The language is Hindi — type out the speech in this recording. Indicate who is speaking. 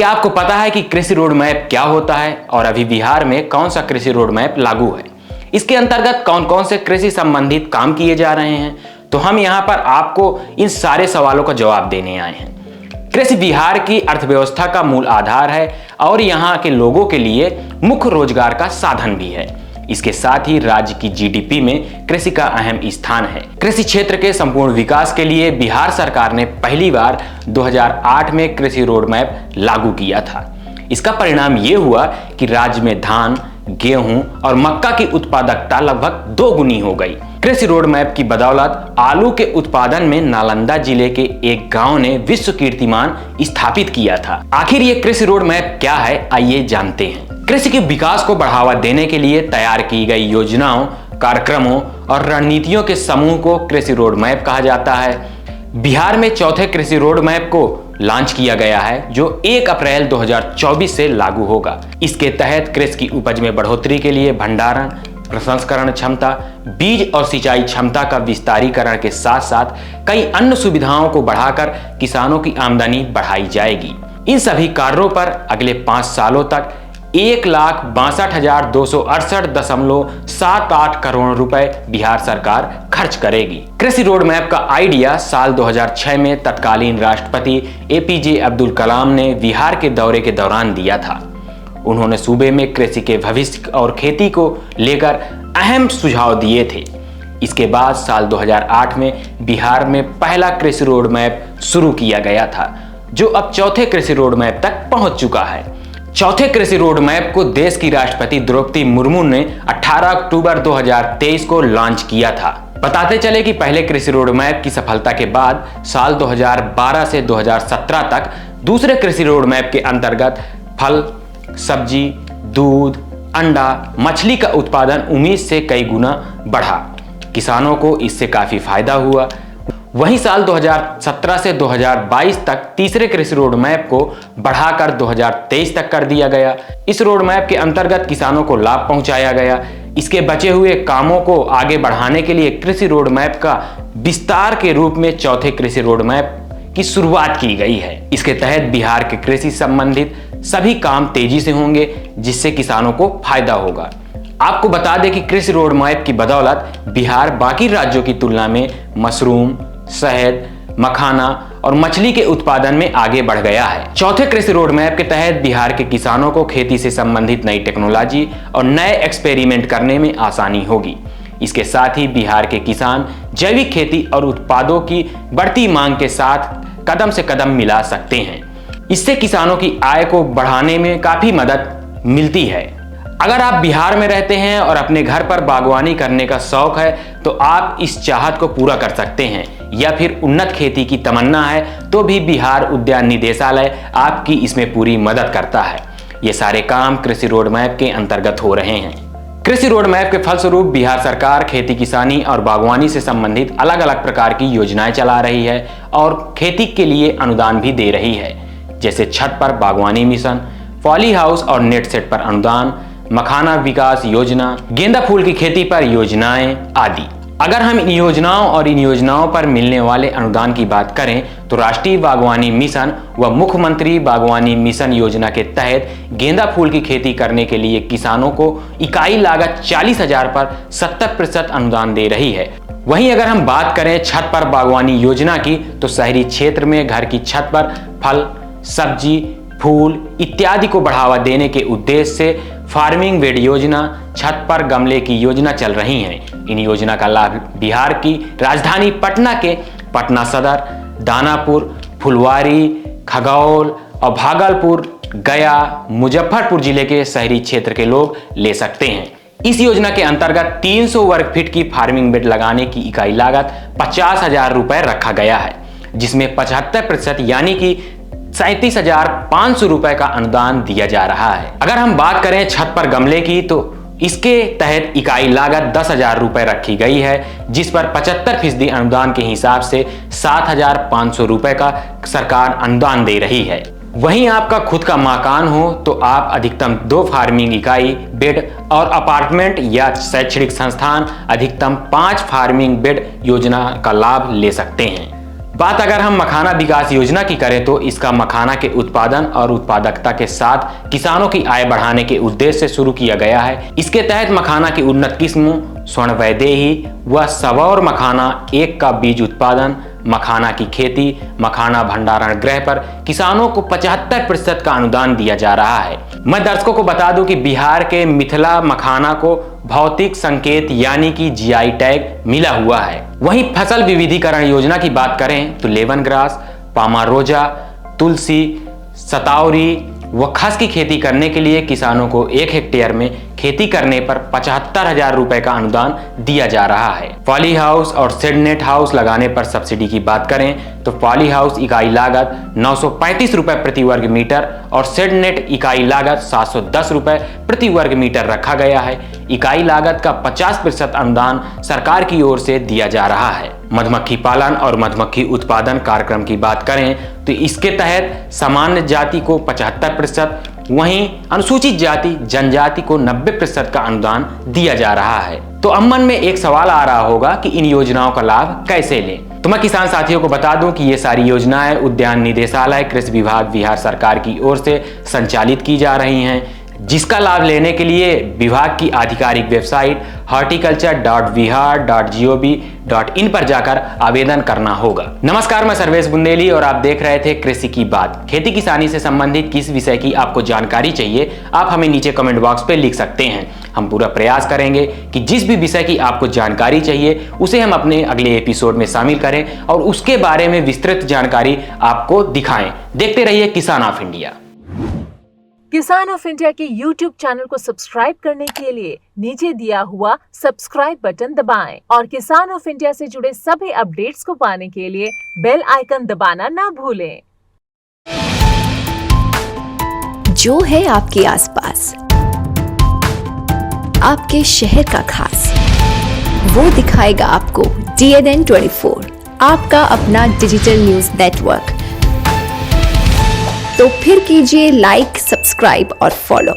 Speaker 1: क्या आपको पता है कि कृषि रोड मैप क्या होता है और अभी बिहार में कौन सा कृषि रोड मैप लागू है? इसके अंतर्गत कौन कौन से कृषि संबंधित काम किए जा रहे हैं? तो हम यहाँ पर आपको इन सारे सवालों का जवाब देने आए हैं। कृषि बिहार की अर्थव्यवस्था का मूल आधार है और यहाँ के लोगों के लिए मुख्य रोजगार का साधन भी है। इसके साथ ही राज्य की जीडीपी में कृषि का अहम स्थान है। कृषि क्षेत्र के संपूर्ण विकास के लिए बिहार सरकार ने पहली बार 2008 में कृषि रोड मैप लागू किया था। इसका परिणाम ये हुआ कि राज्य में धान, गेहूं और मक्का की उत्पादकता लगभग 2 गुनी हो गई। कृषि रोड मैप की बदौलत आलू के उत्पादन में नालंदा जिले के एक गांव ने विश्व कीर्तिमान स्थापित किया था। आखिर ये कृषि रोड मैप क्या है, आइए जानते हैं। कृषि के विकास को बढ़ावा देने के लिए तैयार की गई योजनाओं, कार्यक्रमों और रणनीतियों के समूह को कृषि रोड मैप कहा जाता है। बिहार में चौथे कृषि रोड मैप को लॉन्च किया गया है जो 1 अप्रैल 2024 से लागू होगा। इसके तहत कृषि की उपज में बढ़ोतरी के लिए भंडारण, प्रसंस्करण क्षमता, बीज और सिंचाई क्षमता का विस्तारीकरण के साथ साथ कई अन्य सुविधाओं को बढ़ाकर किसानों की आमदनी बढ़ाई जाएगी। इन सभी कार्यों पर अगले 5 सालों तक 1,62,268.78 करोड़ रुपए बिहार सरकार खर्च करेगी। कृषि रोड मैप का आइडिया साल 2006 में तत्कालीन राष्ट्रपति एपीजे अब्दुल कलाम ने बिहार के दौरे के दौरान दिया था। उन्होंने सूबे में कृषि के भविष्य और खेती को लेकर अहम सुझाव दिए थे। इसके बाद साल 2008 में बिहार में पहला कृषि रोड मैप शुरू किया गया था जो अब चौथे कृषि रोड मैप तक पहुंच चुका है। चौथे कृषि रोड मैप को देश की राष्ट्रपति द्रौपदी मुर्मू ने 18 अक्टूबर 2023 को लॉन्च किया था। बताते चले कि पहले कृषि रोड मैप की सफलता के बाद साल 2012 से 2017 तक दूसरे कृषि रोड मैप के अंतर्गत फल, सब्जी, दूध, अंडा, मछली का उत्पादन उम्मीद से कई गुना बढ़ा। किसानों को इससे काफी फायदा हुआ। वहीं साल 2017 से 2022 तक तीसरे कृषि रोड मैप को बढ़ाकर 2023 तक कर दिया गया। इस रोड मैप के अंतर्गत किसानों को लाभ पहुंचाया गया। इसके बचे हुए कामों को आगे बढ़ाने के लिए कृषि रोड मैप का विस्तार के रूप में चौथे कृषि रोड मैप की शुरुआत की गई है। इसके तहत बिहार के कृषि संबंधित सभी काम तेजी से होंगे जिससे किसानों को फायदा होगा। आपको बता दें कि कृषि रोड मैप की बदौलत बिहार बाकी राज्यों की तुलना में मशरूम, शहद, मखाना और मछली के उत्पादन में आगे बढ़ गया है। चौथे कृषि रोड मैप के तहत बिहार के किसानों को खेती से संबंधित नई टेक्नोलॉजी और नए एक्सपेरिमेंट करने में आसानी होगी। इसके साथ ही बिहार के किसान जैविक खेती और उत्पादों की बढ़ती मांग के साथ कदम से कदम मिला सकते हैं। इससे किसानों की आय को बढ़ाने में काफी मदद मिलती है। अगर आप बिहार में रहते हैं और अपने घर पर बागवानी करने का शौक है तो आप इस चाहत को पूरा कर सकते हैं, या फिर उन्नत खेती की तमन्ना है तो भी बिहार उद्यान निदेशालय आपकी इसमें पूरी मदद करता है। ये सारे काम कृषि रोड मैप के अंतर्गत हो रहे हैं। कृषि रोड मैप के फलस्वरूप बिहार सरकार खेती किसानी और बागवानी से संबंधित अलग अलग प्रकार की योजनाएं चला रही है और खेती के लिए अनुदान भी दे रही है, जैसे छत पर बागवानी मिशन, पॉली हाउस और नेट सेट पर अनुदान, मखाना विकास योजना, गेंदा फूल की खेती पर योजनाएं आदि। अगर हम इन योजनाओं पर मिलने वाले अनुदान की बात करें तो राष्ट्रीय बागवानी मिशन व मुख्यमंत्री बागवानी मिशन योजना के तहत गेंदा फूल की खेती करने के लिए किसानों को इकाई लागत 40,000 पर 70% अनुदान दे रही है। वहीं अगर हम बात करें छत पर बागवानी योजना की तो शहरी क्षेत्र में घर की छत पर फल, सब्जी, फूल इत्यादि को बढ़ावा देने के उद्देश्य से फार्मिंग बेड योजना, छत पर गमले की योजना चल रही हैं। इन योजना का लाभ बिहार की राजधानी पटना के पटना सदर, दानापुर, फुलवारी, खगौल और भागलपुर, गया, मुजफ्फरपुर जिले के शहरी क्षेत्र के लोग ले सकते हैं। इस योजना के अंतर्गत 300 वर्ग फीट की फार्मिंग बेड लगाने की इकाई लागत 50,000 रुपए रखा गया है, जिसमें 75% यानी कि 37,500 रुपए का अनुदान दिया जा रहा है। अगर हम बात करें छत पर गमले की तो इसके तहत इकाई लागत 10,000 रुपए रखी गई है, जिस पर 75% अनुदान के हिसाब से 7,500 रुपए का सरकार अनुदान दे रही है। वहीं आपका खुद का मकान हो तो आप अधिकतम 2 फार्मिंग इकाई बेड और अपार्टमेंट या शैक्षणिक संस्थान अधिकतम 5 फार्मिंग बेड योजना का लाभ ले सकते हैं। बात अगर हम मखाना विकास योजना की करें तो इसका मखाना के उत्पादन और उत्पादकता के साथ किसानों की आय बढ़ाने के उद्देश्य से शुरू किया गया है। इसके तहत मखाना की उन्नत किस्मों स्वर्ण वैदेही व सबौर मखाना 1 का बीज उत्पादन, मखाना की खेती, मखाना भंडारण गृह पर किसानों को 75% का अनुदान दिया जा रहा है। मैं दर्शकों को बता दूं कि बिहार के मिथिला मखाना को भौतिक संकेत यानी कि जीआई टैग मिला हुआ है। वहीं फसल विविधीकरण योजना की बात करें तो लेमन ग्रास, पामारोजा, तुलसी, सतावरी व खस की खेती करने के लिए किसानों को 1 हेक्टेयर में खेती करने पर 75,000 रुपए का अनुदान दिया जा रहा है। पॉली हाउस और शेड नेट हाउस लगाने पर सब्सिडी की बात करें तो पॉली हाउस इकाई लागत 935 रुपए प्रति वर्ग मीटर और शेड नेट इकाई लागत 710 रुपए प्रति वर्ग मीटर रखा गया है। इकाई लागत का 50% अनुदान सरकार की ओर से दिया जा रहा है। मधुमक्खी पालन और मधुमक्खी उत्पादन कार्यक्रम की बात करें तो इसके तहत सामान्य जाति को 75%, वहीं अनुसूचित जाति जनजाति को 90% का अनुदान दिया जा रहा है। तो अब मन में एक सवाल आ रहा होगा कि इन योजनाओं का लाभ कैसे लें। तो मैं किसान साथियों को बता दूं कि ये सारी योजनाएं उद्यान निदेशालय कृषि विभाग बिहार सरकार की ओर से संचालित की जा रही हैं, जिसका लाभ लेने के लिए विभाग की आधिकारिक वेबसाइट horticulture.bihar.gov.in पर जाकर आवेदन करना होगा। नमस्कार, मैं सर्वेश बुंदेली और आप देख रहे थे कृषि की बात। खेती किसानी से संबंधित किस विषय की आपको जानकारी चाहिए आप हमें नीचे कमेंट बॉक्स पे लिख सकते हैं। हम पूरा प्रयास करेंगे कि जिस भी विषय की आपको जानकारी चाहिए उसे हम अपने अगले एपिसोड में शामिल करें और उसके बारे में विस्तृत जानकारी आपको दिखाएं। देखते रहिए किसान ऑफ इंडिया।
Speaker 2: किसान ऑफ इंडिया के YouTube चैनल को सब्सक्राइब करने के लिए नीचे दिया हुआ सब्सक्राइब बटन दबाएं और किसान ऑफ इंडिया से जुड़े सभी अपडेट्स को पाने के लिए बेल आइकन दबाना ना भूलें।
Speaker 3: जो है आपके आसपास, आपके शहर का खास, वो दिखाएगा आपको DNN 24, आपका अपना डिजिटल न्यूज नेटवर्क। तो फिर कीजिए लाइक, सब्सक्राइब और फॉलो।